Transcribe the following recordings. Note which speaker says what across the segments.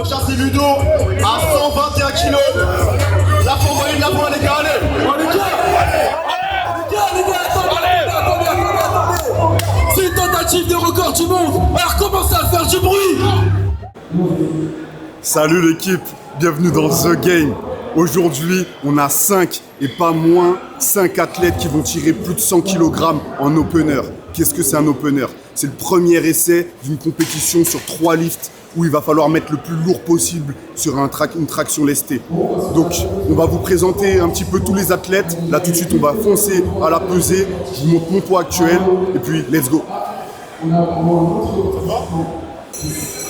Speaker 1: prochain c'est Ludo à 121 kilos. Là faut envoyer de la voix les gars, allez.
Speaker 2: Attendez. C'est une tentative de record du monde. Alors commencez à faire du bruit.
Speaker 3: Salut l'équipe, bienvenue dans The Game. Aujourd'hui, on a 5 et pas moins 5 athlètes qui vont tirer plus de 100 kg en opener. Qu'est-ce que c'est un opener? C'est le premier essai d'une compétition sur 3 lifts où il va falloir mettre le plus lourd possible sur une traction lestée. Donc, on va vous présenter un petit peu tous les athlètes. Là, tout de suite, on va foncer à la pesée. Je vous montre mon poids actuel et puis, let's go.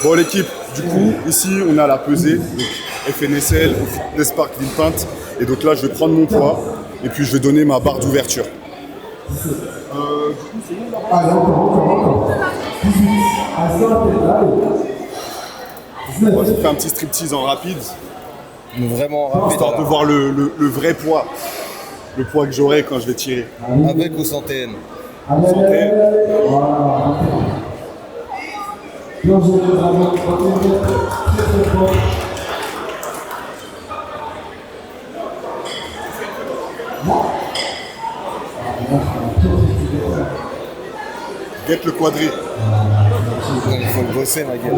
Speaker 3: Bon l'équipe, du coup, ici, on a la pesée. Donc, FNSL, Fitness Park Villepinte. Et donc là, je vais prendre mon poids et puis je vais donner ma barre d'ouverture. Moi, je fais un petit striptease en rapide.
Speaker 4: Vraiment rapide.
Speaker 3: Histoire de voir le vrai poids. Le poids que j'aurai quand je vais tirer.
Speaker 4: Avec ou sans TN?
Speaker 3: Santé. Guette le quadri.
Speaker 4: Il faut le bosser, ma gueule.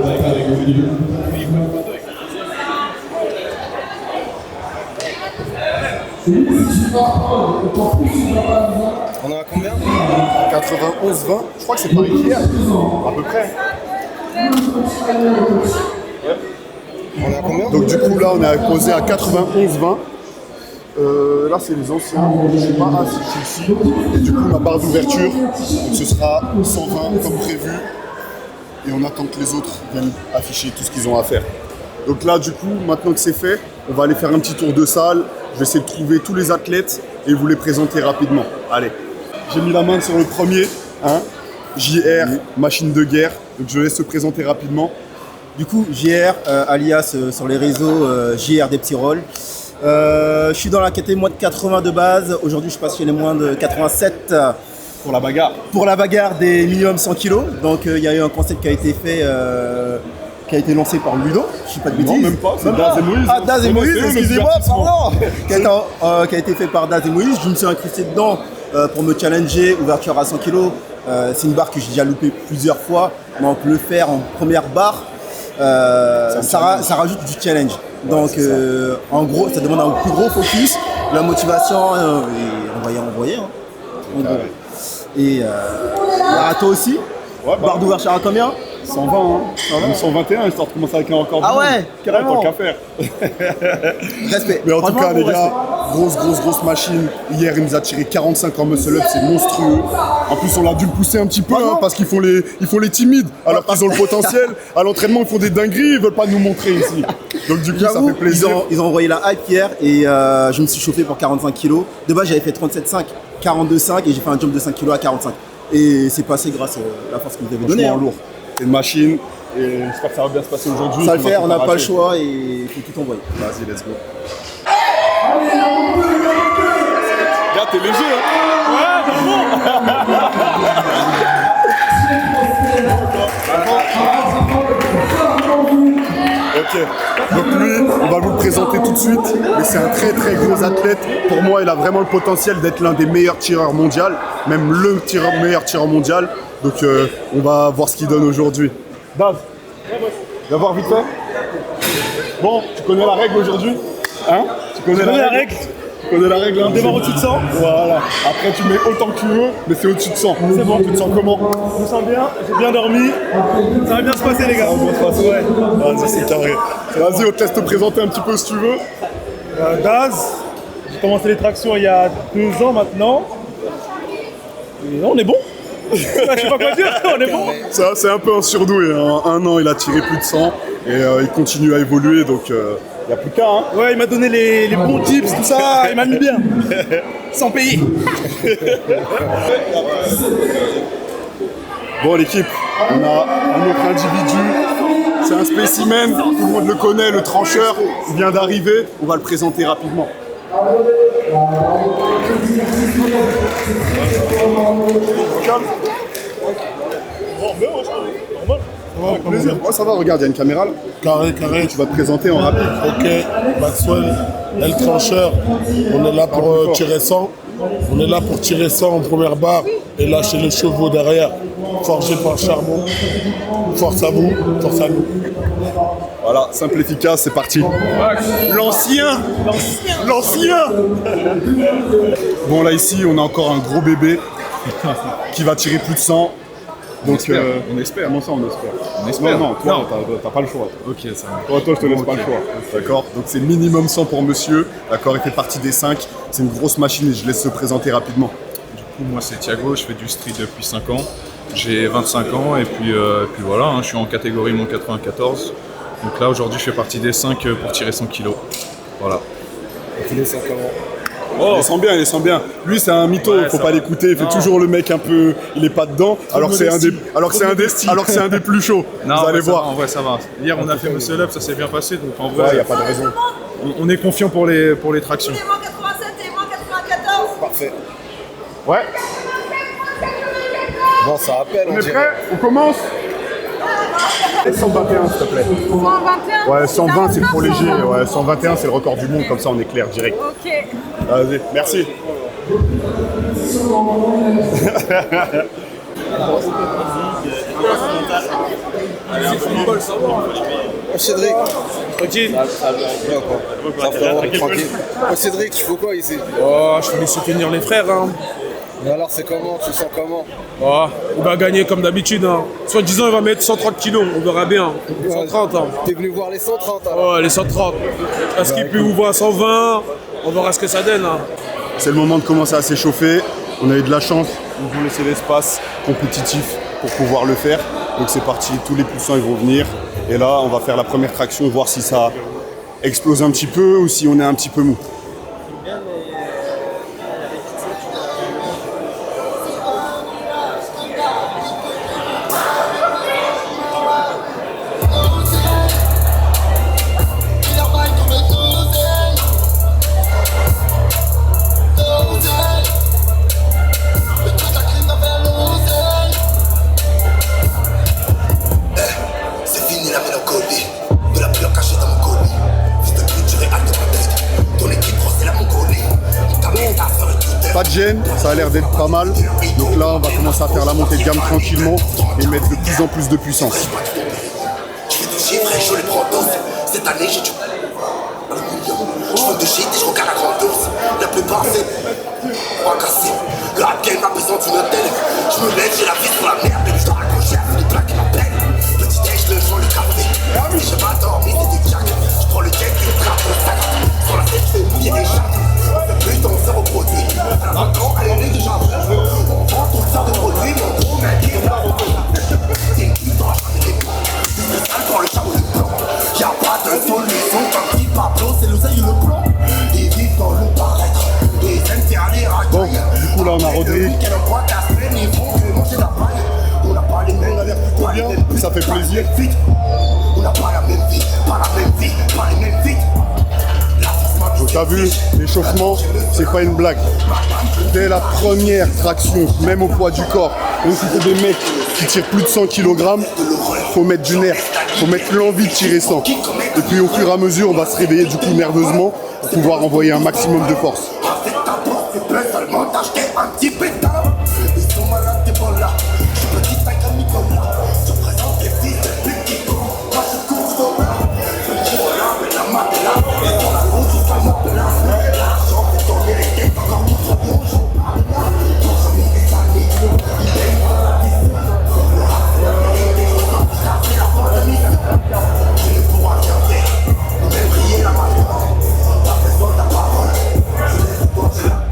Speaker 4: On est à combien?
Speaker 3: 91-20. Je crois que c'est pareil qu'hier. À peu près.
Speaker 4: On est à combien?
Speaker 3: Donc du coup là on est posé à 91-20. Là c'est les anciens, je ne suis pas assis ici. Et du coup ma barre d'ouverture, ce sera 120 comme prévu. Et on attend que les autres viennent afficher tout ce qu'ils ont à faire. Donc là du coup, maintenant que c'est fait, on va aller faire un petit tour de salle. Je vais essayer de trouver tous les athlètes et vous les présenter rapidement. Allez, j'ai mis la main sur le premier, hein, JR, machine de guerre. Donc je laisse se présenter rapidement.
Speaker 5: Du coup, JR, alias sur les réseaux JR des petits rôles. Je suis dans la catégorie moins de 80 de base. Aujourd'hui, je passe chez les moins de 87
Speaker 3: Pour la bagarre.
Speaker 5: pour la bagarre des minimum 100 kg. Donc, il y a eu un concept qui a été fait, qui a été lancé par Ludo. Je ne dis pas de bêtises.
Speaker 3: Non, même pas, c'est Daz et Moïse.
Speaker 5: Ah, Daz et Moïse,
Speaker 3: C'est eux, le
Speaker 5: excusez-moi,
Speaker 3: divertissement.
Speaker 5: pardon. Qui a été fait par Daz et Moïse. Je me suis incrusté dedans pour me challenger. Ouverture à 100 kg. C'est une barre que j'ai déjà loupée plusieurs fois. Donc, le faire en première barre, ça rajoute du challenge. Donc en gros, ça demande un plus gros focus, la motivation et envoyer. Hein. Et à toi aussi, barre d'ouverture à combien?
Speaker 3: 120, hein. 121, histoire de commencer avec un record.
Speaker 5: Ah ouais, carrément.
Speaker 3: Tant qu'à faire.
Speaker 5: Respect.
Speaker 3: Mais en tout cas, les gars,
Speaker 5: respect.
Speaker 3: grosse machine. Hier, il nous a tiré 45 en muscle-up, c'est monstrueux. En plus, on a dû le pousser un petit peu, hein, parce qu'ils font les timides, alors qu'ils ont le potentiel. À l'entraînement, ils font des dingueries, ils veulent pas nous montrer ici. Donc du coup, ça fait plaisir.
Speaker 5: Ils ont envoyé la hype hier et je me suis chauffé pour 45 kg. De base, j'avais fait 37,5, 42,5 et j'ai fait un jump de 5 kg à 45. Et c'est passé grâce à la force que vous avez donnée.
Speaker 3: Lourd. C'est une machine et j'espère que ça va bien se passer aujourd'hui.
Speaker 5: Ça va le faire, on n'a pas le choix et il faut tout envoyer.
Speaker 3: Vas-y, let's go. Gars, t'es léger, Ok, donc lui, on va vous le présenter tout de suite, mais c'est un très gros athlète. Pour moi, il a vraiment le potentiel d'être l'un des meilleurs tireurs mondiaux, même le meilleur tireur mondial. Donc on va voir ce qu'il donne aujourd'hui. Daz, viens voir vite fait. Bon, tu connais la règle aujourd'hui? Hein? Tu connais la règle? Tu connais la règle, hein?
Speaker 6: On démarre au-dessus de 100.
Speaker 3: Voilà. Après, tu mets autant que tu veux, mais c'est au-dessus de 100.
Speaker 6: C'est bon.
Speaker 3: Tu te sens comment?
Speaker 6: Je me sens bien, j'ai bien dormi. Ça va bien se passer, les gars.
Speaker 3: Ça va bien se passer.
Speaker 6: Ouais.
Speaker 3: Vas-y, c'est carré. Vas-y, on te laisse te présenter un petit peu si tu veux.
Speaker 6: Daz, j'ai commencé les tractions il y a 2 ans maintenant. Et là, on est bon. Je sais pas quoi dire, on est bon.
Speaker 3: Ça, c'est un peu un surdoué. En 1 an, il a tiré plus de 100 et il continue à évoluer. Donc, il n'y a plus qu'à. Hein.
Speaker 6: Ouais, il m'a donné les bons tips, tout ça, il m'a mis bien. Sans payer.
Speaker 3: Bon, l'équipe, on a un autre individu. C'est un spécimen, tout le monde le connaît, le trancheur. Il vient d'arriver, on va le présenter rapidement. Plaisir. Moi, ça va, regarde, il y a une caméra là.
Speaker 7: Carré, carré.
Speaker 3: Tu vas te présenter en rapide.
Speaker 7: Ok, Maxwell, El Trancheur. On est là pour tirer 100. On est là pour tirer 100 en première barre et lâcher les chevaux derrière. Forgé par Charbon. Force à vous, force à nous.
Speaker 3: Voilà, simple, efficace, c'est parti. L'ancien. Bon, là, ici, on a encore un gros bébé qui va tirer plus de 100. Donc, on espère. Comment ça, on espère? On espère. Non, toi, t'as pas le choix. Ok, ça va. Toi, je te laisse pas le choix. D'accord. Donc, c'est minimum 100 pour monsieur. D'accord, il fait partie des 5. C'est une grosse machine et je laisse se présenter rapidement.
Speaker 8: Du coup, moi, c'est Thiago. Je fais du street depuis 5 ans. J'ai 25 ans et puis voilà, hein, je suis en catégorie moins 94. Donc là, aujourd'hui, je fais partie des 5 pour tirer 100 kilos. Voilà.
Speaker 4: Tu les sens comment?
Speaker 3: Il les sent bien. Lui, c'est un mytho,
Speaker 8: Ouais,
Speaker 3: faut
Speaker 8: ça
Speaker 3: pas
Speaker 8: va.
Speaker 3: l'écouter. Il fait toujours le mec un peu. Il est pas dedans, alors que c'est un des plus chauds.
Speaker 8: Non,
Speaker 3: Vous allez
Speaker 8: ça
Speaker 3: voir.
Speaker 8: va, en vrai, ça va. Hier, on a fait Muscle Up, ça s'est bien passé. Donc en vrai,
Speaker 3: Ouais, y a pas de raison.
Speaker 8: on est confiant pour les tractions.
Speaker 9: Les moins 87 et moins 94.
Speaker 4: Parfait.
Speaker 3: Ouais.
Speaker 4: Bon, ça appelle,
Speaker 3: On est prêts? On commence? 121, s'il te plaît.
Speaker 9: 121.
Speaker 3: Ouais, 120, c'est trop léger. Ouais, 121, c'est le record du monde. Comme ça, on est clair direct.
Speaker 9: Ok.
Speaker 3: Vas-y, merci.
Speaker 4: Oh, Cédric.
Speaker 6: Tranquille.
Speaker 4: Ça va, tranquille. Oh, Cédric, tu fais quoi ici?
Speaker 6: Oh, je voulais soutenir les frères. Hein.
Speaker 4: Et alors, c'est comment? Tu sens comment?
Speaker 6: Oh, il va gagner comme d'habitude. Hein. Soit disant, il va mettre 130 kilos. On verra bien. 130. Hein.
Speaker 4: T'es venu voir les 130 alors?
Speaker 6: Oh, les 130. Est-ce qu'il peut ouvrir à 120? On verra ce que ça donne. Hein.
Speaker 3: C'est le moment de commencer à s'échauffer. On a eu de la chance. Ils nous ont laissé l'espace compétitif pour pouvoir le faire. Donc c'est parti, tous les puissants ils vont venir. Et là, on va faire la première traction, voir si ça explose un petit peu ou si on est un petit peu mou.
Speaker 1: C'est fini la mélancolie, de la pure cachée dans mon colis. Fils de pute, je vais halte ma tête. Ton équipe c'est la Mongolie. Ta mère, ta soeur et tout.
Speaker 3: Pas de gêne, ça a l'air d'être pas mal. Donc là, on va commencer à faire la montée de gamme tranquillement et mettre de plus en plus de puissance.
Speaker 1: Je fais du chiffre et je les prends tous. Cette année, j'ai du. Je fais du shit et je regarde la grande ours. La plupart, c'est. Fracassé. Le rap game a besoin d'une hôtel. Je me lève, j'ai la vie sur la merde. Et je dois raccrocher à des plaques qui m'appellent. Petit déj, le jour, le café. Et je pas dormi, c'est des jacks. Je prends le jet, une trappe, le sac. Sur la tête, je fais mouiller les chattes. Plus on se reproduit. À la vacances, elle est déjà. On vend tout ça de produits, mais on trouve un qui est là. C'est une pute dans la chambre des plans. C'est sale pour le chapeau de blanc. Y'a pas de solution comme dit Pablo, c'est l'oseille le plan. Ils vivent dans le paraître. Ils aiment faire les racailles.
Speaker 3: Bon, du coup là on a Rodrigue.
Speaker 1: Ils font que manger la paille. On n'a pas les mêmes, on a l'air plutôt bien.
Speaker 3: Ça fait plaisir.
Speaker 1: On n'a pas la même vie, pas la même vie, pas les mêmes vies.
Speaker 3: Donc t'as vu, l'échauffement, c'est pas une blague. Dès la première traction, même au poids du corps, donc si c'est des mecs qui tirent plus de 100 kg, faut mettre du nerf, faut mettre l'envie de tirer 100. Et puis au fur et à mesure, on va se réveiller du coup nerveusement pour pouvoir envoyer un maximum de force.
Speaker 1: Avec ta porte, c'est peu seulement d'acheter un petit pétard. Ils sont malades, t'es pas là. Je suis petit taille comme Nicolas. Je présente les fils de petits cons. Moi je cours sur là. Je suis là, mais la main est là. Et sur la route, je fais mon place. L'argent, c'est ton mérité. Encore plus trop bon, je parle là. Pour jamais des années. Il est mort, le rap, ça fait la pandémie. Tu ne pourras rien faire. Même briller la main. Pas besoin de ta parole. Je laisse toi, c'est la parole.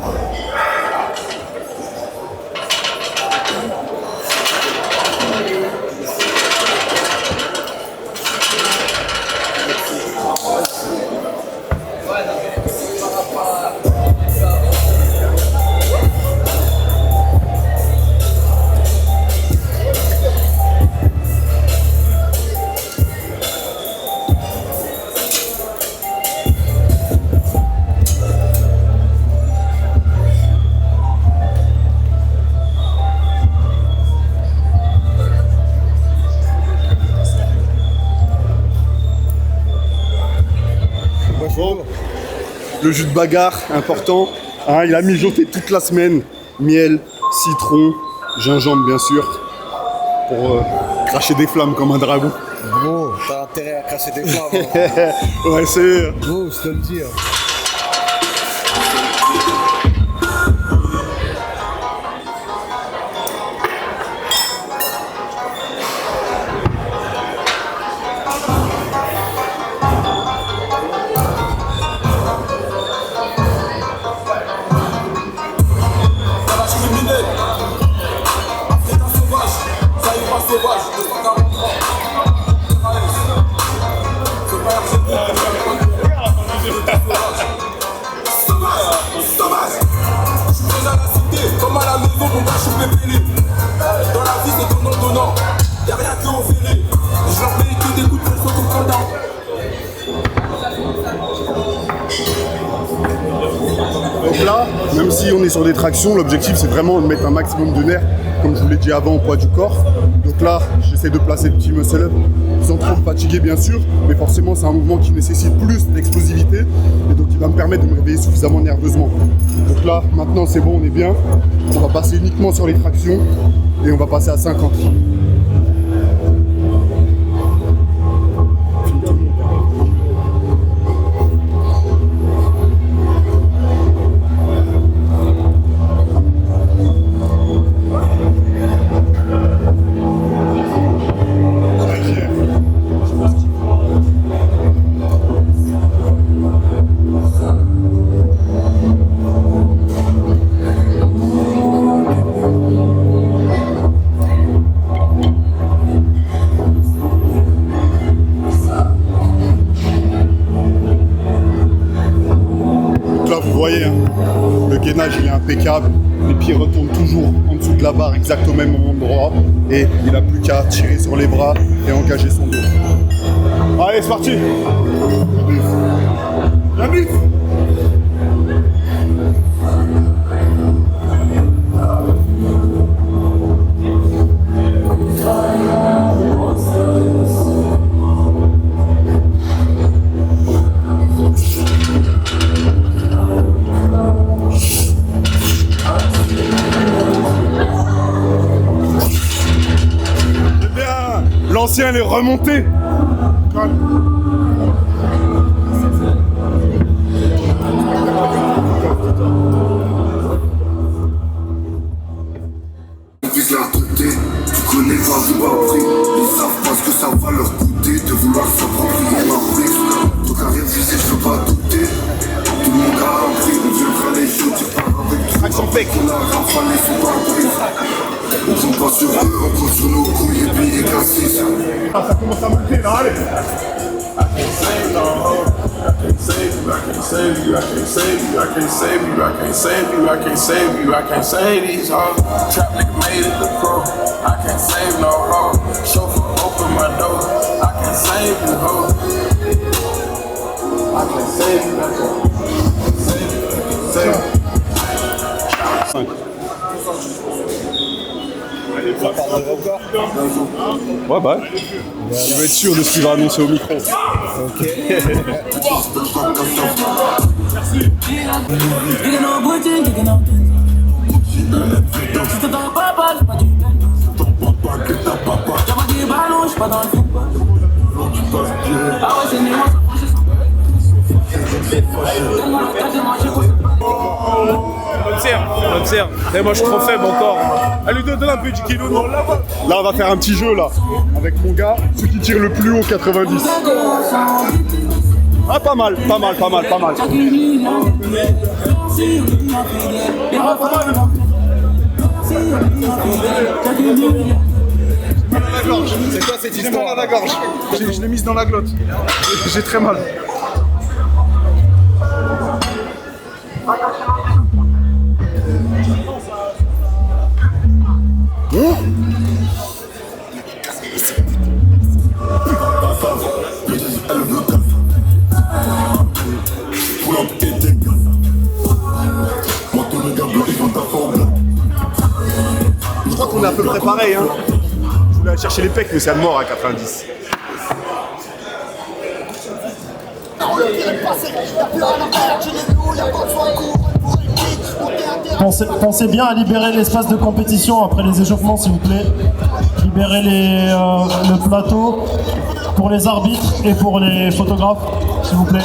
Speaker 3: Bon, le jus de bagarre, important. Hein, il a mijoté toute la semaine. Miel, citron, gingembre bien sûr. Pour cracher des flammes comme un dragon.
Speaker 4: Gros, t'as intérêt à cracher des flammes. Hein.
Speaker 3: Ouais, c'est...
Speaker 4: Gros, je te le dis. Hein.
Speaker 2: Comme à la maison, on va choper Pélé. Dans la vie, c'est donnant-donnant. Y'a rien que on fait. Je leur mets que des coups de pression concordants.
Speaker 3: Donc là, même si on est sur des tractions, l'objectif c'est vraiment de mettre un maximum de nerfs, comme je vous l'ai dit avant, au poids du corps. Donc là, j'essaie de placer le petit muscle-up sans trop me fatiguer bien sûr, mais forcément c'est un mouvement qui nécessite plus d'explosivité et donc il va me permettre de me réveiller suffisamment nerveusement. Donc là, maintenant c'est bon, on est bien. On va passer uniquement sur les tractions et on va passer à 50. Le gainage il est impeccable, les pieds retournent toujours en dessous de la barre exact au même endroit et il n'a plus qu'à tirer sur les bras et engager son dos. Allez, c'est parti. La bite. L'ancien est remonté.
Speaker 1: Vise la tête, tu connais pas du bas-prix. Ils savent pas ce que ça va leur coûter de vouloir s'approprier ma prise. Ton carrière visée, je veux pas douter. Tout le monde a appris, on viendra les jours, tu pars avec tout.
Speaker 3: Action pec.
Speaker 1: On a rafalé son pare-brise. On compte pas sur eux, on compte sur nos couilles et puis les cassis.
Speaker 3: Ça commence à monter là, allez.
Speaker 10: I can't save you, I can't save you, I can't save you, I can't save you, I can't save you, I can't save these hoes. Trap nigga made it the pro, I can't save no hoe. Chauffeur open my door, I can't save you hoe. I can't save you, I can't save you, I can't save you.
Speaker 3: 5. Ouais bah il veut être sûr de ce qu'il va annoncer au micro. Ok.
Speaker 6: Observe. Et moi je suis trop faible encore. Elle lui donne un peu du kilo.
Speaker 3: Là on va faire un petit jeu là. Avec mon gars, celui qui tire le plus haut 90. Ah pas mal.
Speaker 6: C'est quoi cette histoire à la gorge? Je l'ai mise dans la glotte. J'ai très mal.
Speaker 3: Je crois qu'on est à peu près pareil. Hein. Je voulais aller chercher les pecs, mais c'est à mort à 90.
Speaker 11: Pensez bien à libérer l'espace de compétition après les échauffements, s'il vous plaît. Libérez le plateau pour les arbitres et pour les photographes, s'il vous plaît.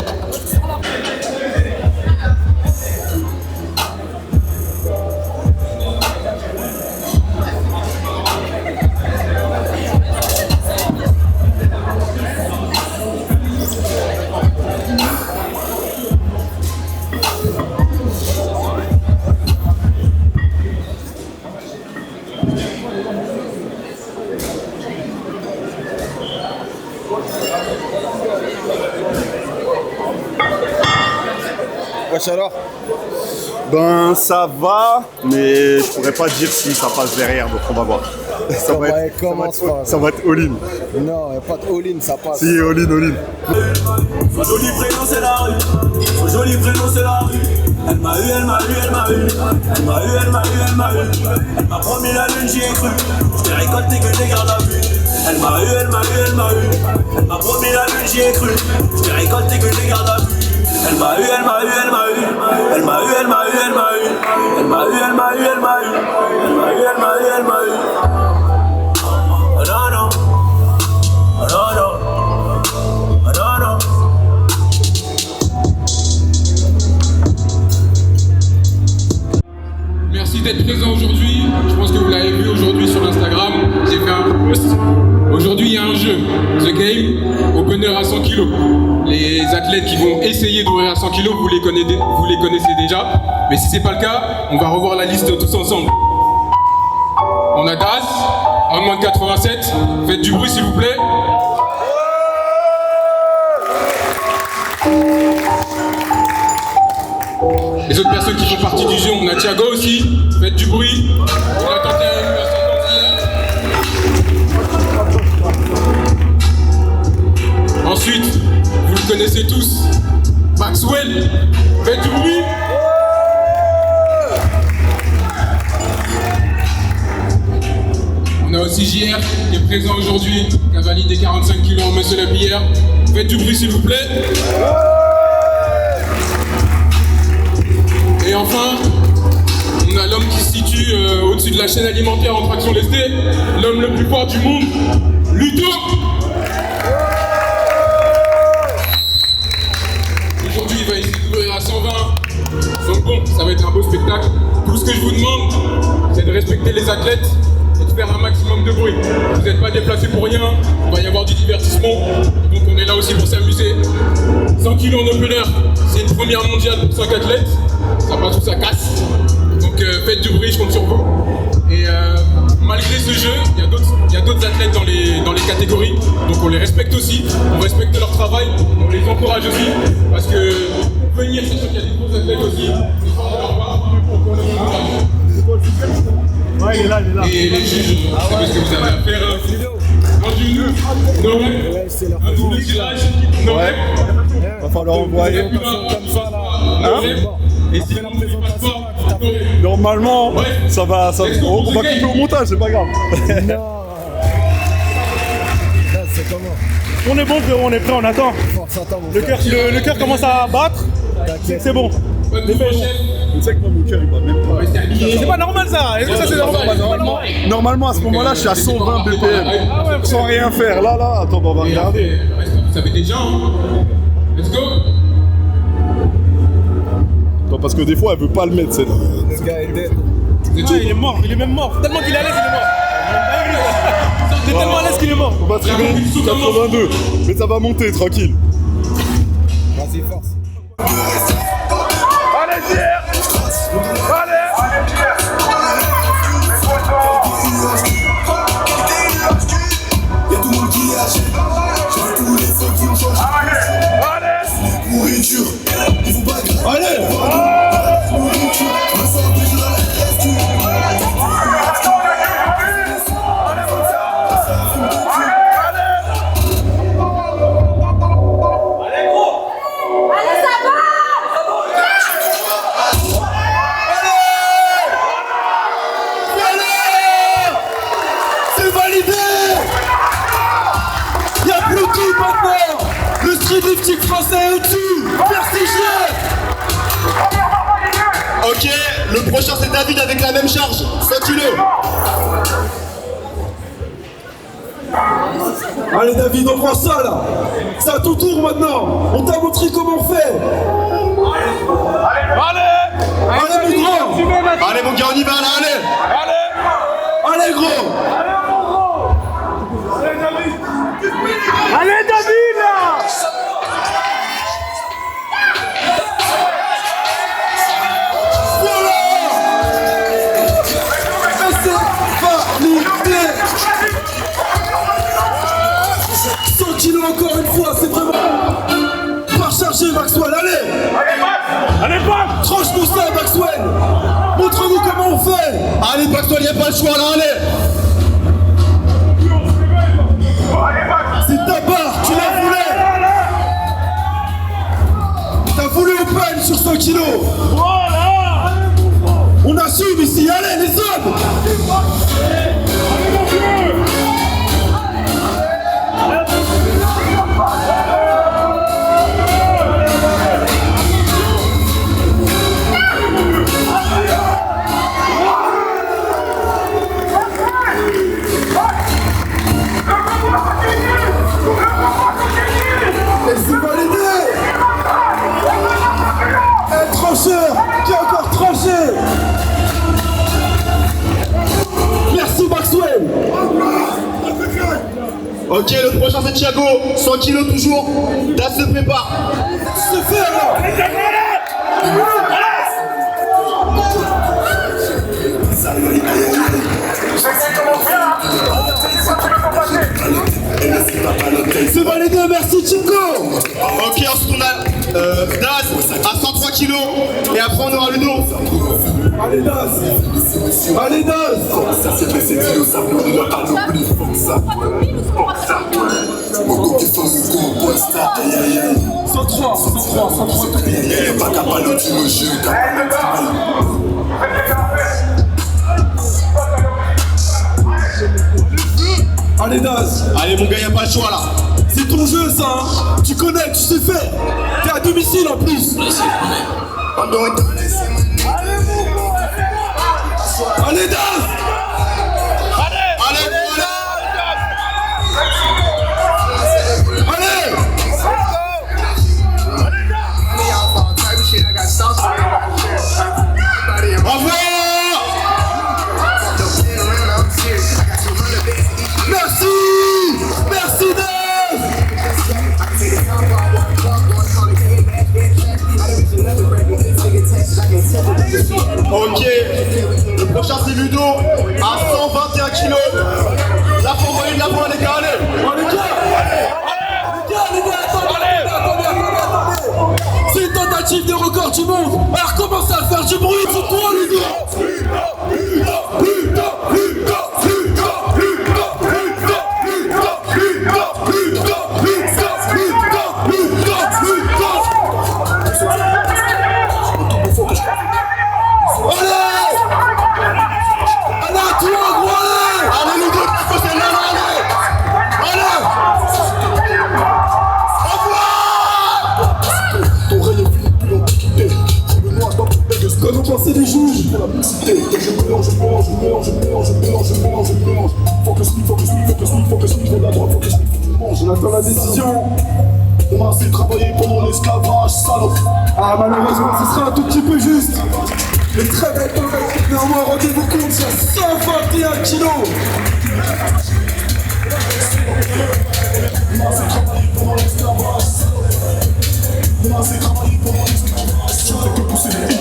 Speaker 4: Alors
Speaker 3: Ben ça va, mais je pourrais pas dire si ça passe derrière, donc on va voir. Ça va être all-in.
Speaker 4: Non, il n'y a pas de all-in, ça passe.
Speaker 3: Si, all-in.
Speaker 2: Son joli prénom c'est la rue. Son joli prénom c'est la rue. Elle m'a eu. Elle m'a promis la lune, j'y ai cru. Je t'ai récolté que des gardes à vue. Elle m'a eu. Elle m'a promis la lune, j'y ai cru. Je t'ai récolté que des gardes à vue. Elle m'a eu.
Speaker 12: Merci d'être présent aujourd'hui. Je pense que vous l'avez vu aujourd'hui sur Instagram. J'ai fait un post. Aujourd'hui, il y a un jeu, The Game, opener à 100 kg. Les athlètes qui vont essayer d'ouvrir à 100 kg, vous les connaissez déjà. Mais si c'est pas le cas, on va revoir la liste tous ensemble. On a Daz, en moins de 87. Faites du bruit s'il vous plaît. Les autres personnes qui font partie du jeu, on a Thiago aussi. Faites du bruit. On a tenté à Ensuite, vous le connaissez tous, Maxwell, faites du bruit. On a aussi JR qui est présent aujourd'hui, qui a validé 45 kg en Monsieur la Bière. Faites du bruit s'il vous plaît. Et enfin, on a l'homme qui se situe au-dessus de la chaîne alimentaire en traction lestée, l'homme le plus fort du monde, Ludo. Aujourd'hui, il va essayer d'ouvrir à 120. Donc bon, ça va être un beau spectacle. Tout ce que je vous demande, c'est de respecter les athlètes et de faire un maximum de bruit. Vous n'êtes pas déplacés pour rien, il va y avoir du divertissement. Donc on est là aussi pour s'amuser. 100 kg en opener, c'est une première mondiale pour 5 athlètes. Ça passe ou ça casse. Donc faites du bruit, je compte sur vous. Et malgré ce jeu, il y a d'autres athlètes dans les catégories, donc on les respecte aussi, on respecte leur travail, on les encourage aussi, parce que venir, c'est sûr qu'il y a des gros athlètes aussi, c'est fort de leur part, donc on les encourage.
Speaker 6: Ouais, il est là.
Speaker 12: Et les juges, vous savez ce que vous avez à faire. Dans une un double tirage,
Speaker 3: Ouais. Va falloir envoyer.
Speaker 12: Et si on ne passe pas,
Speaker 3: Normalement, ça va on va couper au montage, c'est pas grave.
Speaker 4: C'est comment?
Speaker 6: On est bon, frérot, on est prêt, on attend. Le cœur commence à battre. C'est bon.
Speaker 3: Tu sais que moi, mon cœur, il bat même pas.
Speaker 6: C'est pas normal ça. Est-ce que ça c'est normal?
Speaker 3: Normalement, à ce moment-là, je suis à 120 BPM. Sans rien faire. Là, attends, on va regarder.
Speaker 12: Vous savez déjà, hein? Let's go.
Speaker 3: Non, parce que des fois, elle veut pas le mettre, celle-là.
Speaker 4: Le gars est dead.
Speaker 6: Il est mort, il est même mort. Tellement qu'il est à l'aise, il est mort. Il est tellement à l'aise qu'il est mort.
Speaker 3: On va trimer 82. Mais ça va monter, tranquille.
Speaker 4: Vas-y, force.
Speaker 2: Allez, JR. Allez.
Speaker 1: Y'a tout le monde qui est âgé. J'ai vu tous les feux qui ont changé.
Speaker 2: Allez.
Speaker 1: Nourriture, il faut pas grave. Allez. Nourriture, me sens plus dans la SQ.
Speaker 9: Allez, ça va!
Speaker 2: C'est validé. Y'a plus qui maintenant. Le street lifting français au-dessus. Prestigieux.
Speaker 5: Ok, le prochain c'est David avec la même charge, 100 kilos.
Speaker 2: Allez David, on prend ça là. C'est à ton tour maintenant. On t'a montré comment on fait. Allez mon grand.
Speaker 5: Allez mon gars, on y va là, allez.
Speaker 2: Allez gros.
Speaker 6: Allez David là.
Speaker 2: Encore une fois, c'est vraiment pas chargé Maxwell, allez.
Speaker 6: Allez Max.
Speaker 2: Tranche-nous ça Maxwell. Montre-nous comment on fait.
Speaker 5: Allez Maxwell, y'a pas le choix là, allez.
Speaker 2: C'est ta barre, tu l'as voulu. T'as voulu open sur 100 kilos.
Speaker 6: Voilà.
Speaker 2: On assume ici, allez les hommes. Et c'est validé. Un trancheur qui a encore tranché. Merci Maxwell.
Speaker 5: Ok, le prochain c'est Thiago, 100 kilos toujours. Daz se prépare.
Speaker 2: Se fait alors. C'est validé, merci Chico.
Speaker 5: Ok, ensuite on a Daz à 103 kilos. Et après on aura Ludo.
Speaker 2: Allez Daz. Allez Daz.
Speaker 1: Ça c'est blessé, Dio, ça me donne pas l'oubli, fuck ça. Mon go qui fait un go, boy star, aïe aïe aïe.
Speaker 2: 103.
Speaker 1: Y'a pas qu'à parler, tu me jures,
Speaker 2: Allez Daz.
Speaker 5: Allez mon gars, y'a pas le choix là.
Speaker 2: C'est ton jeu ça, hein. Tu connais, tu sais faire. T'es à domicile en plus. Allez Daz.
Speaker 5: Ok, le prochain c'est Ludo à 121 kilos. Là faut envoyer de la pointe les gars, allez.
Speaker 2: Les gars, attendez. C'est une tentative de record du monde. Alors commence à faire du bruit, c'est toi Ludo. Quand vous pensez des juges pour la mixité, je mélange. Focus me, je vais de la droite, focus me, je l'attends la décision. On m'a assez travaillé pendant l'esclavage, salope. Ah malheureusement, ce sera un tout petit peu juste. Mais très belle tentative, néanmoins, rendez-vous compte, c'est 121 kilos. On m'a assez travaillé pendant l'esclavage. Je fais que pousser les hits.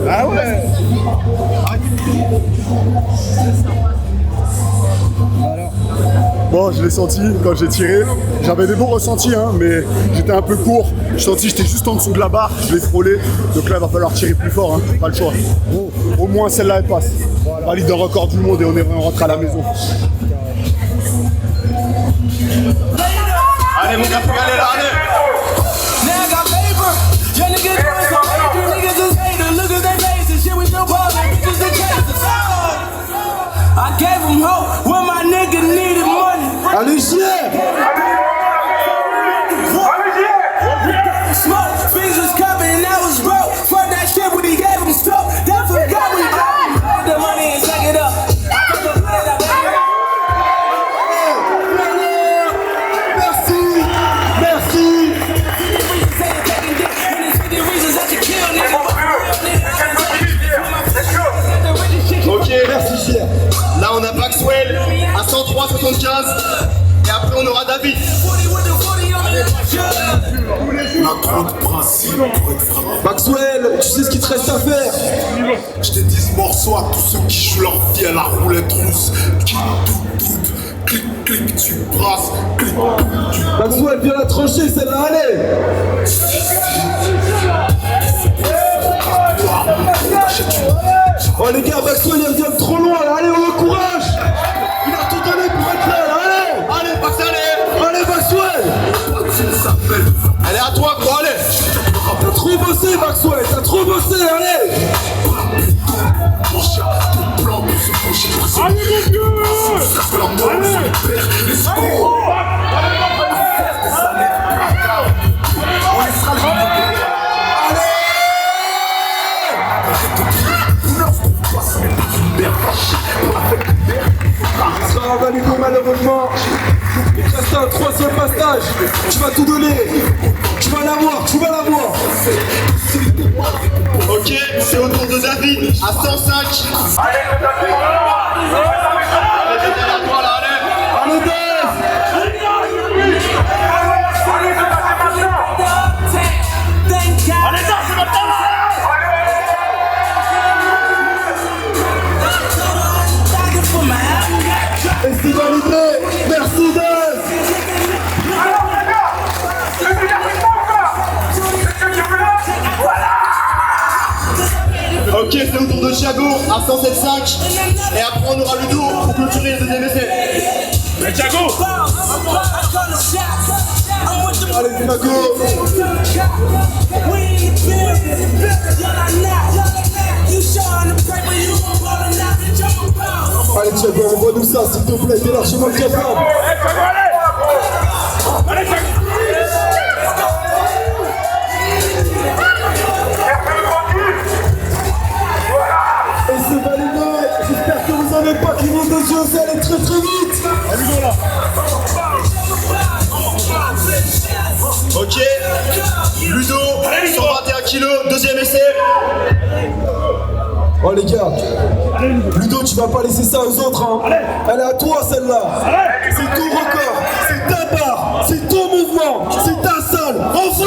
Speaker 6: Ah ouais.
Speaker 3: Bon, je l'ai senti quand j'ai tiré. J'avais des bons ressentis, hein, mais j'étais un peu court. J'ai senti que j'étais juste en dessous de la barre. Je l'ai frôlé. Donc là, il va falloir tirer plus fort. Hein. Pas le choix. Au moins, celle-là, elle passe. On valide un record du monde et on rentre à la maison.
Speaker 5: Allez, mon gars, faut y aller là, allez. 75. Et après, on aura David.
Speaker 2: On a trop de principes pour être frappé. Maxwell, tu sais ce qu'il te reste à faire. Je t'ai dit ce morceau à tous ceux qui jouent leur vie à la roulette russe. Qui doute, clic, clic, tu brasses, clic, tu... Maxwell, viens la trancher, celle-là, allez. Oh les gars, Maxwell, il vient de trop loin, là. Allez, on encourage. Il a tout donné pour être là, là. Allez. Allez, Maxwell. Allez, Maxwell. Elle est à toi, gros, allez. T'as trop bossé, Maxwell, t'as trop bossé, allez. Allez, mon vieux. Ça sera validé malheureusement. Il te reste un troisième passage. Tu vas tout donner. Tu vas l'avoir, tu vas l'avoir.
Speaker 5: Ok, c'est au tour de David à 105. Allez,
Speaker 2: Et c'est validé. Merci Daz.
Speaker 5: Ok, c'est au tour de Thiago à 107.5. Et après on aura Ludo pour clôturer le deuxième essai.
Speaker 6: Mais Thiago.
Speaker 2: Allez Thiago. Allez Thiago, envoie-nous ça s'il te plaît, t'es largement capable.
Speaker 6: Allez Thiago.
Speaker 2: Et c'est validé. J'espère que vous n'avez pas cligné des yeux, ça allait très très vite.
Speaker 6: Allez, là.
Speaker 5: Ok, Ludo, 121 kilos, deuxième essai.
Speaker 2: Oh les gars, Ludo, tu vas pas laisser ça aux autres, hein. Elle est à toi celle-là. C'est ton record, c'est ta barre, c'est ton mouvement, c'est ta salle. Envoie.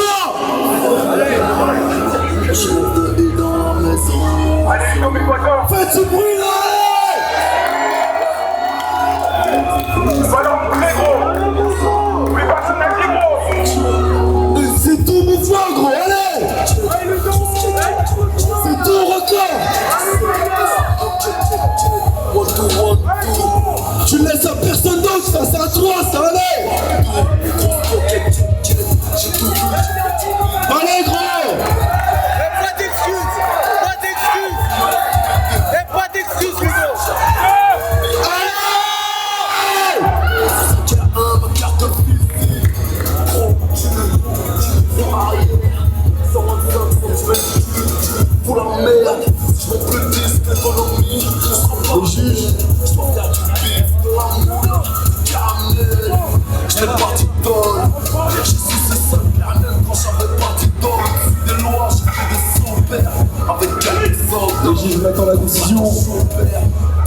Speaker 2: Faites ce bruit là. C'est ton mouvement gros, allez. C'est ton record. Tu ne laisses à personne d'autre, ça c'est à toi, ça allez. Allez gros.
Speaker 13: Pas d'excuses, pas d'excuses. Et pas d'excuses, Ludo.
Speaker 2: Pour la merde, je m'en plus dis l'économie, le juge, je m'en faire du bif, de l'amour, caramel, j'étais parti d'ol, j'ai su c'est ça, même quand j'avais parti d'ol, des lois, j'ai fait des sans-pères, avec quelques autres. Le juge m'attend la décision.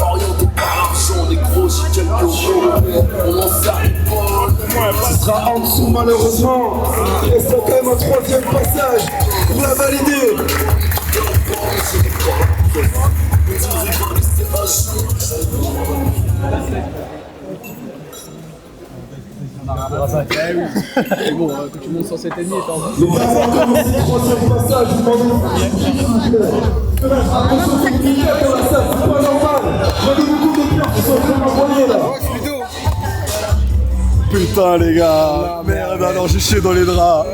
Speaker 2: Orienté par l'argent, négro, j'ai quelques euros, on en sert les balles. Ce sera en dessous malheureusement, il reste quand même un troisième passage pour la valider.
Speaker 14: Mais bon, quand tu montes 107 et demi, t'es en
Speaker 2: Les gars, on va commencer le troisième passage, je demande attention sécuritaire dans la salle, c'est pas normal. J'ai beaucoup de peurs qui sont en train d'envoyer là.
Speaker 3: Putain les gars, merde, alors j'ai chié dans les draps.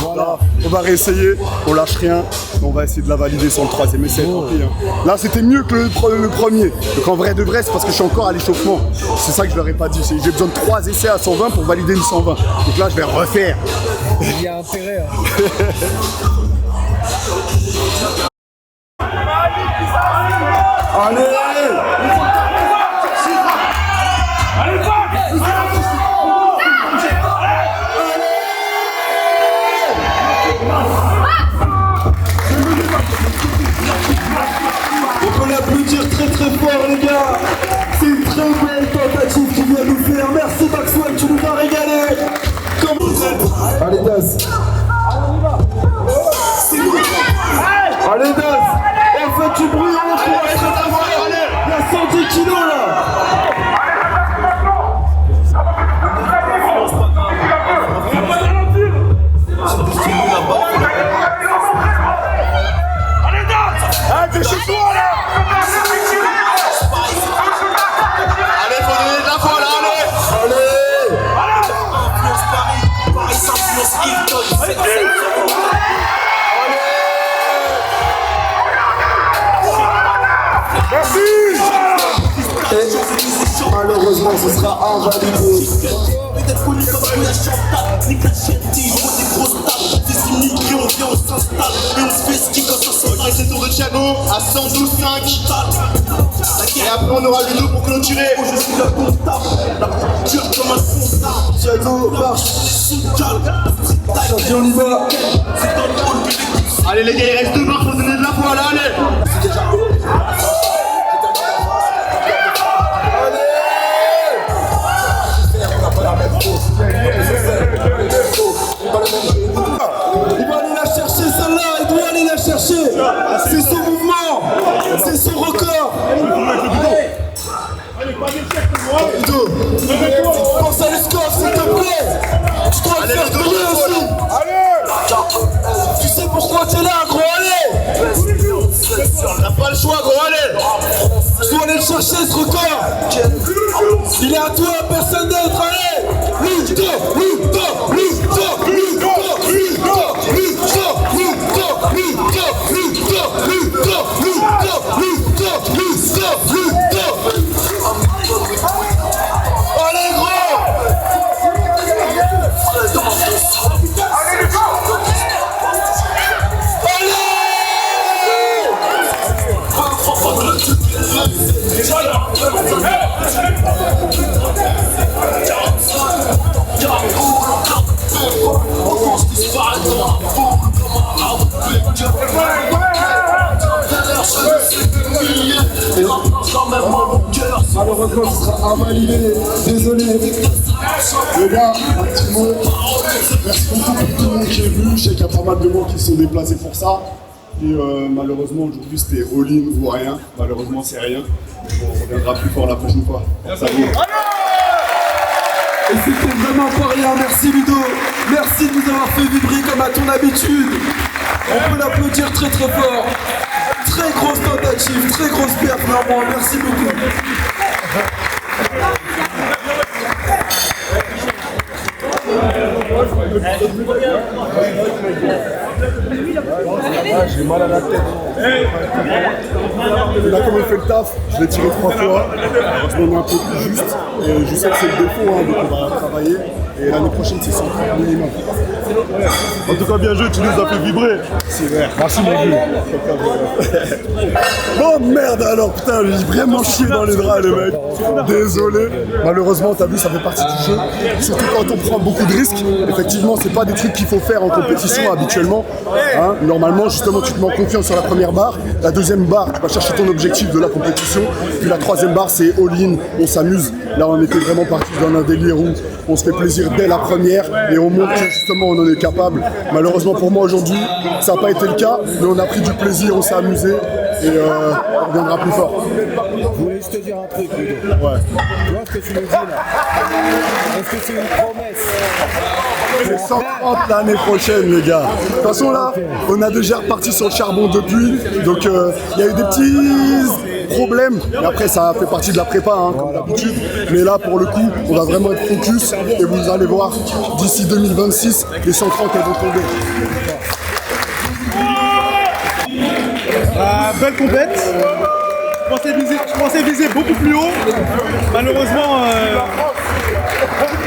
Speaker 3: Voilà. On va réessayer, on lâche rien, on va essayer de la valider sur le troisième essai, tant pis. Hein. Là c'était mieux que le premier, donc en vrai de vrai c'est parce que je suis encore à l'échauffement. C'est ça que je leur ai pas dit, j'ai besoin de 3 essais à 120 pour valider une 120. Donc là je vais refaire.
Speaker 14: Il y a intérêt.
Speaker 2: Allez, on peut l'applaudir très très fort les gars. C'est une très belle tentative qu'il vient nous faire malheureusement ce sera invalidé.
Speaker 15: Peut-être connu comme la chantable, nique la chienne, il faut des grosses tables. C'est similaire, on vient, on s'installe et on se fait ski quand ça sort.
Speaker 5: Ok, c'est tour de Thiago à 112,5. Et après on aura Ludo pour clôturer.
Speaker 15: Je suis le comptable, la culture comme un comptable.
Speaker 2: Thiago marche. Attention, on y va.
Speaker 15: C'est dans le hall que les
Speaker 5: Allez les gars, il reste 2 barres, faut donner de la foi là, allez.
Speaker 2: Il va aller la chercher celle-là, il doit aller la chercher. C'est son mouvement, c'est son record. Ludo, pense à le score s'il te plaît. Tu dois le faire briller aussi. Tu sais pourquoi t'es là, gros, allez.
Speaker 5: T'as pas le choix, gros, allez.
Speaker 2: Tu dois aller le chercher ce record. Il est à toi, personne d'autre, allez. Ludo, Ludo, Ludo, Ludo, Ludo, Ludo, Ludo, Ludo, Ludo, Ludo, Ludo, Ludo, Ludo, Ludo. Allez, gros. Malheureusement, ce sera invalidé. Désolé. Les gars, un petit mot. Merci beaucoup pour tout le monde qui est venu. Je sais qu'il y a pas mal de gens qui se sont déplacés pour ça. Et malheureusement, aujourd'hui, c'était all-in ou rien. Malheureusement, c'est rien. On reviendra plus fort la prochaine fois. Salut. Et c'était vraiment pas rien. Merci Ludo. Merci de nous avoir fait vibrer comme à ton habitude. On peut l'applaudir très très fort. Très grosse tentative, très grosse perte néanmoins. Merci beaucoup.
Speaker 3: J'ai mal à la tête. Là, comme on fait le taf, je l'ai tiré 3 fois. Je m'en ai un peu plus juste. Et je sais que c'est le défaut, hein, donc on va travailler. Et l'année prochaine, c'est 130 minimum. En tout cas, bien joué, tu nous as fait vibrer. C'est vrai. Merci, mon vieux. Oh merde alors, putain, j'ai vraiment chié dans les draps, les mecs. Désolé. Malheureusement, t'as vu, ça fait partie du jeu. Surtout quand on prend beaucoup de risques. Effectivement, c'est pas des trucs qu'il faut faire en compétition habituellement. Hein, normalement, justement, tu te mets en confiance sur la première barre. La deuxième barre, tu vas chercher ton objectif de la compétition. Puis la troisième barre, c'est all-in, on s'amuse. Là, on était vraiment parti dans un délire où on se fait plaisir dès la première et on montre que justement on en est capable. Malheureusement pour moi aujourd'hui, ça n'a pas été le cas, mais on a pris du plaisir, on s'est amusé et on reviendra plus fort.
Speaker 16: Je voulais juste te dire un truc, Ludo. Ouais. Tu vois ce que tu me dis là? Est-ce que c'est une promesse?
Speaker 3: C'est 130 l'année prochaine, les gars. De toute façon, là, on a déjà reparti sur le charbon depuis. Donc, il y a eu des petits problèmes. Et après, ça fait partie de la prépa, hein, comme d'habitude. Mais là, pour le coup, on va vraiment être focus. Et vous allez voir, d'ici 2026, les 130, elles vont tomber.
Speaker 6: Belle compète. Je pensais viser beaucoup plus haut. Malheureusement,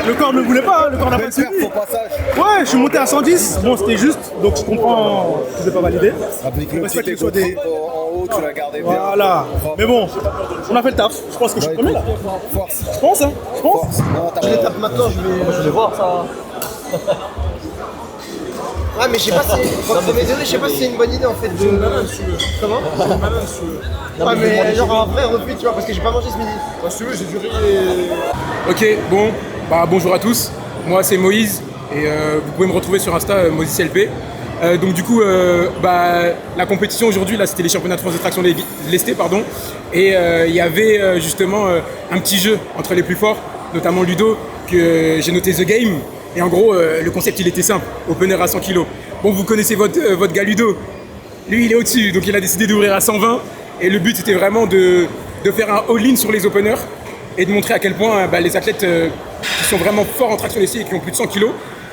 Speaker 6: le corps ne voulait pas, le corps n'a pas suivi. Ouais, je suis monté à 110, bon c'était juste, donc je comprends que c'est pas validé.
Speaker 16: Avec le petit égo trip en haut, tu l'as gardé bien.
Speaker 6: Voilà, mais bon, on a fait le taf, je pense que je suis premier là.
Speaker 16: Force.
Speaker 6: Je pense, hein, je pense.
Speaker 5: Je les tape maintenant, je vais voir ça.
Speaker 13: Ouais, mais je sais pas si. Je sais pas si c'est une bonne idée en fait de. Comment? Ouais, mais genre un vrai repas, tu vois, parce que j'ai pas mangé ce midi.
Speaker 12: Si tu veux, j'ai du riz et. Ok, bon, bah bonjour à tous. Moi c'est Moïse et vous pouvez me retrouver sur Insta Moïse LP. Donc du coup, la compétition aujourd'hui, là c'était les championnats de France de traction lesté, pardon. Et il y avait justement un petit jeu entre les plus forts, notamment Ludo, que j'ai noté The Game. Et en gros, le concept il était simple, opener à 100 kg. Bon, vous connaissez votre gars Ludo, lui il est au-dessus, donc il a décidé d'ouvrir à 120. Et le but c'était vraiment de faire un all-in sur les openers et de montrer à quel point les athlètes qui sont vraiment forts en traction lessive et qui ont plus de 100 kg,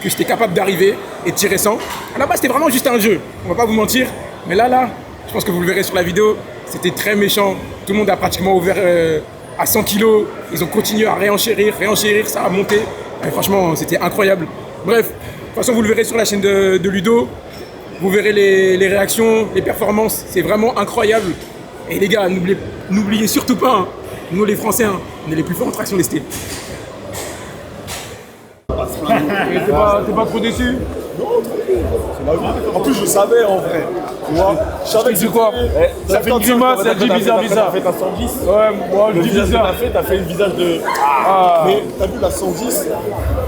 Speaker 12: que j'étais capable d'arriver et de tirer 100. À la base c'était vraiment juste un jeu, on va pas vous mentir, mais là, je pense que vous le verrez sur la vidéo, c'était très méchant. Tout le monde a pratiquement ouvert à 100 kilos, ils ont continué à réenchérir, ça a monté. Et franchement, c'était incroyable. Bref, de toute façon, vous le verrez sur la chaîne de Ludo. Vous verrez les réactions, les performances. C'est vraiment incroyable. Et les gars, n'oubliez surtout pas, hein, nous les Français, hein, on est les plus forts en traction lestée. T'es pas trop déçu?
Speaker 2: Non, tranquille. En plus, je savais en vrai. Tu vois, je savais que
Speaker 6: c'est quoi? Ça fait une grimace, ça dit bizarre.
Speaker 2: T'as fait ta 110.
Speaker 6: Ouais, moi je dis bizarre.
Speaker 2: T'as fait une visage de. Mais t'as vu la 110,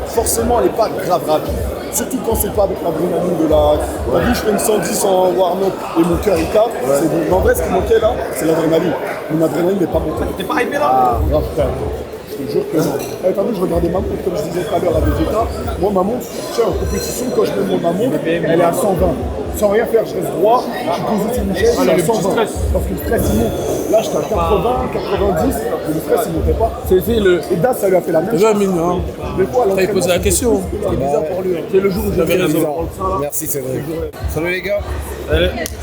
Speaker 2: forcément elle est pas grave rapide. Surtout quand c'est pas avec l'adrénaline de la. T'as vu, je fais une 110 en warm-up et mon cœur il tape. C'est bon. Mais en vrai, ce qui manquait là, c'est l'adrénaline. Mon adrénaline n'est pas montée.
Speaker 13: T'es pas hypé là?
Speaker 2: Ah, grave, frère. Je te jure que non. T'as vu, je regardais ma montre, comme je disais tout à l'heure à Vegeta. Moi, ma montre, tu sais, en compétition, quand je mets ma montre, elle est à 120. Sans rien faire, je reste droit, je suis posé sur une chaise, je suis à 120. Parce que le stress, il monte. Là, j'étais à 80, 90, mais le stress, il montait pas. Et Das, ça lui a fait la même chose. Des fois,
Speaker 14: il posé la question.
Speaker 2: C'est bizarre pour lui. C'est le jour où j'avais raison.
Speaker 16: Merci Cédric. Salut les gars.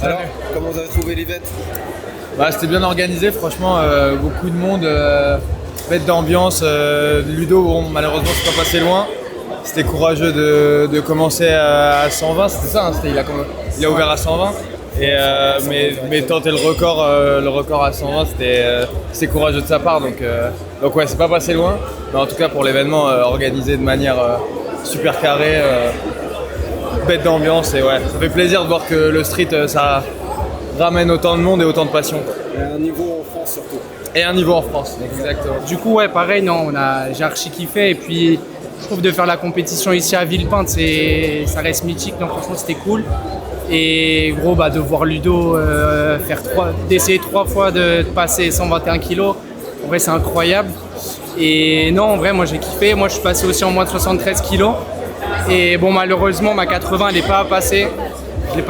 Speaker 16: Alors, comment vous avez trouvé l'event?
Speaker 17: C'était bien organisé, franchement, beaucoup de monde, fête d'ambiance. Ludo, bon, malheureusement, c'est pas passé loin. C'était courageux de commencer à 120, c'était ça, hein, il a ouvert à 120. Mais tenter le record à 120, c'était courageux de sa part. Donc ouais, c'est pas passé loin. Mais en tout cas, pour l'événement, organisé de manière super carrée, bête d'ambiance. Et ouais, ça fait plaisir de voir que le street, ça ramène autant de monde et autant de passion.
Speaker 16: Et un niveau en France surtout.
Speaker 17: Et un niveau en France, exactement.
Speaker 18: Du coup, ouais, pareil, non, j'ai archi kiffé. Et puis, je trouve de faire la compétition ici à Villepinte, ça reste mythique. Donc, franchement, c'était cool. Et gros, de voir Ludo d'essayer 3 fois de passer 121 kilos, en vrai, c'est incroyable. Et non, en vrai, moi, j'ai kiffé. Moi, je suis passé aussi en moins de 73 kilos. Et bon, malheureusement, ma 80, elle n'est pas passée. Je l'ai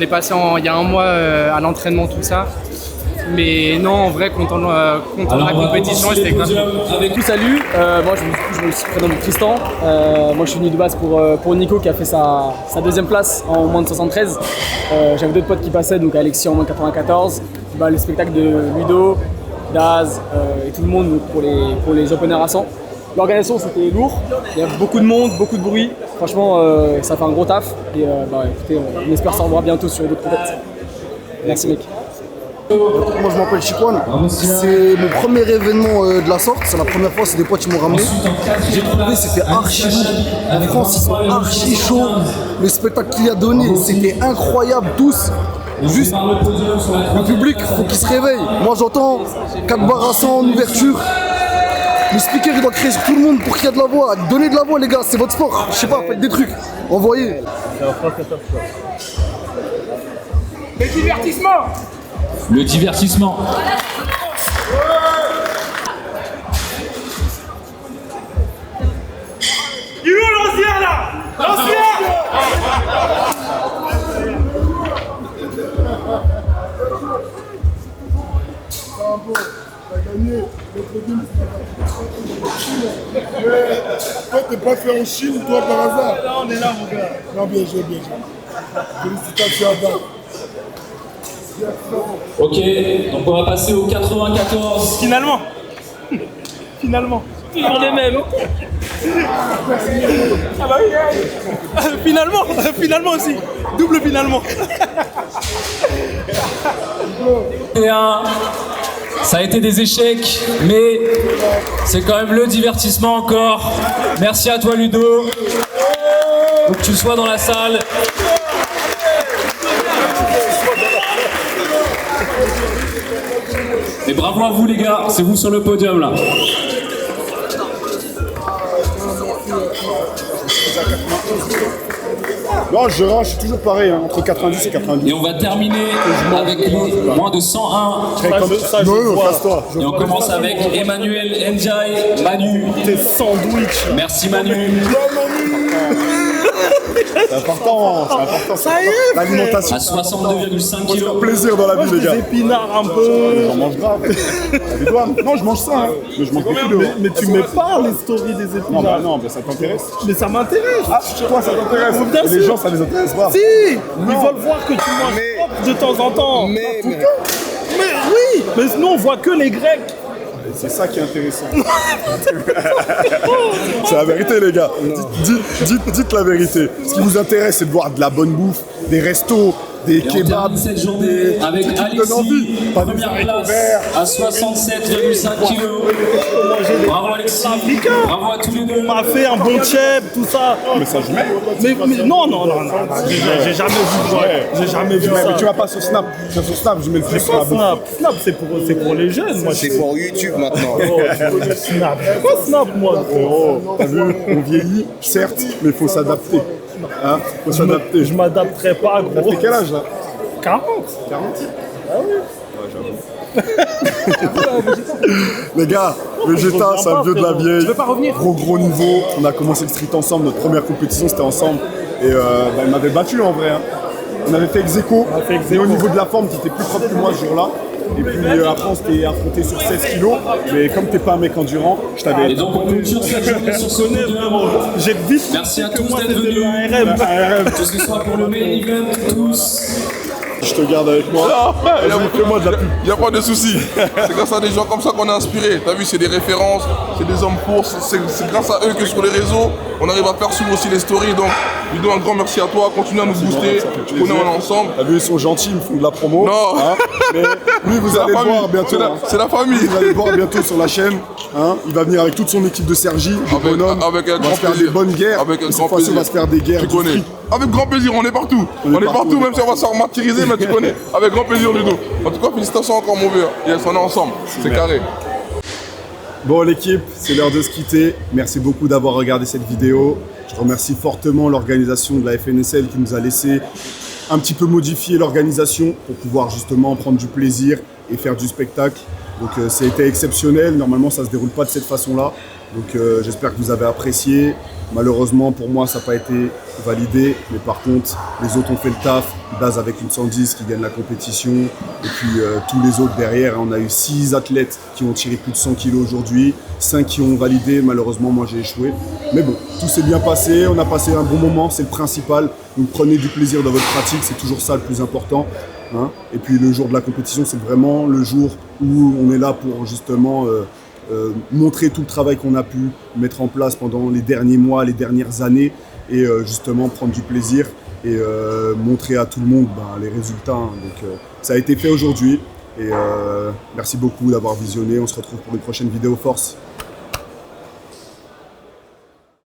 Speaker 18: passé il y a un mois à l'entraînement, tout ça. Mais non, en vrai, content de la compétition, c'était grave.
Speaker 14: Salut, moi je me prénomme Tristan. Moi je suis venu de base pour Nico qui a fait sa deuxième place en moins de 73. J'avais d'autres potes qui passaient, donc Alexis en moins de 94. Le spectacle de Ludo, Daz et tout le monde pour les open air à 100. L'organisation c'était lourd, il y a beaucoup de monde, beaucoup de bruit. Franchement, ça fait un gros taf. Et écoutez, on espère se revoir bientôt sur d'autres compétitions. Merci mec.
Speaker 19: Moi je m'appelle Chiquan, c'est mon premier événement de la sorte, c'est la première fois, c'est des potes qui m'ont ramené. J'ai trouvé c'était archi lourd, en France ils sont archi chauds, le spectacle qu'il a donné c'était incroyable tous. Juste le public faut qu'il se réveille. Moi j'entends 4 barres à 100 en ouverture. Le speaker il doit créer sur tout le monde pour qu'il y ait de la voix. Donnez de la voix les gars, c'est votre sport. Je sais pas, faites des trucs. Envoyez.
Speaker 12: Le divertissement.
Speaker 20: Le divertissement.
Speaker 12: Il est où l'ancien là? L'ancien.
Speaker 7: Toi, t'es pas fait en Chine, toi, par hasard?
Speaker 12: Là, on est là, mon gars.
Speaker 7: Non, bien joué, bien joué. Félicitations à toi.
Speaker 20: Ok, donc on va passer au 94.
Speaker 6: Finalement. Toujours les mêmes. Ah bah oui. Finalement aussi. Double finalement.
Speaker 20: Ça a été des échecs, mais c'est quand même le divertissement encore. Merci à toi Ludo. Faut que tu sois dans la salle. Et bravo à vous les gars, c'est vous sur le podium là.
Speaker 3: Non, je suis toujours pareil, hein, entre 90 et 92.
Speaker 20: Et on va terminer avec moins de 101. Et on commence avec Emmanuel Ndiaye, Manu.
Speaker 3: Tes sandwichs.
Speaker 20: Merci Manu.
Speaker 3: C'est important,
Speaker 6: ça y est,
Speaker 3: l'alimentation.
Speaker 20: À 62,5 kg.
Speaker 3: C'est plaisir dans la vie, les gars.
Speaker 6: Des épinards un peu.
Speaker 3: J'en mange grave. Non, je mange ça, hein. Mais je mange beaucoup de.
Speaker 6: Mais tu mets pas les stories des épinards.
Speaker 3: Non, ça t'intéresse.
Speaker 6: Mais ça m'intéresse.
Speaker 3: Ah, toi, ça t'intéresse. Et les gens, ça les intéresse pas.
Speaker 6: Si, ils veulent voir que tu manges propre de temps en temps.
Speaker 3: Mais
Speaker 6: oui, mais sinon on voit que les Grecs.
Speaker 3: C'est ça qui est intéressant. C'est la vérité, les gars. Dites la vérité. Ce qui vous intéresse, c'est de voir de la bonne bouffe, des restos, des kebabs,
Speaker 20: cette journée avec Alexis, première place à 67,5 kg. Bravo Alexis, bravo à tous les deux.
Speaker 6: On m'a fait un bon chep, tout ça.
Speaker 3: Mais ça, je mets.
Speaker 6: Mais non. J'ai jamais vu ça. J'ai jamais vu ça.
Speaker 3: Mais tu vas pas sur Snap. Sur Snap, je mets le plus sur la bouffe.
Speaker 6: Snap, c'est pour les jeunes. Moi,
Speaker 4: C'est pour YouTube maintenant.
Speaker 6: Oh, tu connais Snap. Quoi Snap, moi?
Speaker 3: T'as vu, on vieillit, certes, mais il faut s'adapter. Hein, faut s'adapter.
Speaker 6: Je m'adapterai pas, gros.
Speaker 3: T'as fait quel âge là?
Speaker 6: 40.
Speaker 3: 40.
Speaker 6: Ah oui.
Speaker 3: Les gars, Vegeta, c'est un vieux de la vieille.
Speaker 6: Tu veux pas revenir?
Speaker 3: Gros niveau. On a commencé le street ensemble. Notre première compétition, c'était ensemble. Et il m'avait battu en vrai. Hein. On avait fait ex-aequo. Et au niveau de la forme, tu étais plus propre que moi ce jour-là. Et puis après, on s'était affronté sur 16 kilos. Mais comme t'es pas un mec endurant, je t'avais.
Speaker 20: Et donc on clôture cette journée sur ce
Speaker 6: J'ai vite.
Speaker 20: Merci à tous d'être venus. Que ce soit pour le main event, tous.
Speaker 3: Je te garde avec moi. Fais-moi de la pub.
Speaker 10: Il n'y a pas de souci. C'est grâce à des gens comme ça qu'on est inspiré. T'as vu, c'est des références, c'est des hommes forts. C'est grâce à eux que sur les réseaux, on arrive à faire suivre aussi les stories. Donc, Ludo, un grand merci à toi. Continue à nous booster. On est ensemble.
Speaker 3: T'as vu, ils sont gentils, ils me font de la promo.
Speaker 10: Non.
Speaker 3: Hein, mais lui, vous allez le voir bientôt.
Speaker 10: C'est la famille.
Speaker 3: Vous allez le voir bientôt sur la chaîne. Hein. Il va venir avec toute son équipe de Sergi, de bonhomme.
Speaker 10: Avec un
Speaker 3: on va
Speaker 10: grand
Speaker 3: se faire
Speaker 10: plaisir.
Speaker 3: des bonnes guerres.
Speaker 10: Avec un
Speaker 3: cette
Speaker 10: grand
Speaker 3: fois-ci,
Speaker 10: plaisir.
Speaker 3: on va se faire des guerres.
Speaker 10: Tu connais. Avec grand plaisir, on est partout. On est partout, même si on va se faire martyriser, mais tu connais. Avec grand plaisir, Ludo. En tout cas, félicitations encore, mon vieux. Yes, on est ensemble. C'est carré.
Speaker 3: Bon, l'équipe, c'est l'heure de se quitter. Merci beaucoup d'avoir regardé cette vidéo. Je remercie fortement l'organisation de la FNSL qui nous a laissé un petit peu modifier l'organisation pour pouvoir justement prendre du plaisir et faire du spectacle. Donc ça a été exceptionnel. Normalement, ça ne se déroule pas de cette façon-là. Donc j'espère que vous avez apprécié. Malheureusement, pour moi, ça n'a pas été validé. Mais par contre, les autres ont fait le taf. Daz avec une 110 qui gagne la compétition. Et puis tous les autres derrière. On a eu 6 athlètes qui ont tiré plus de 100 kilos aujourd'hui. 5 qui ont validé. Malheureusement, moi, j'ai échoué. Mais bon, tout s'est bien passé. On a passé un bon moment. C'est le principal. Donc prenez du plaisir dans votre pratique. C'est toujours ça le plus important. Hein. Et puis le jour de la compétition, c'est vraiment le jour où on est là pour justement montrer tout le travail qu'on a pu mettre en place pendant les derniers mois, les dernières années et justement prendre du plaisir et montrer à tout le monde les résultats. Hein. Donc ça a été fait aujourd'hui et merci beaucoup d'avoir visionné. On se retrouve pour une prochaine vidéo Force.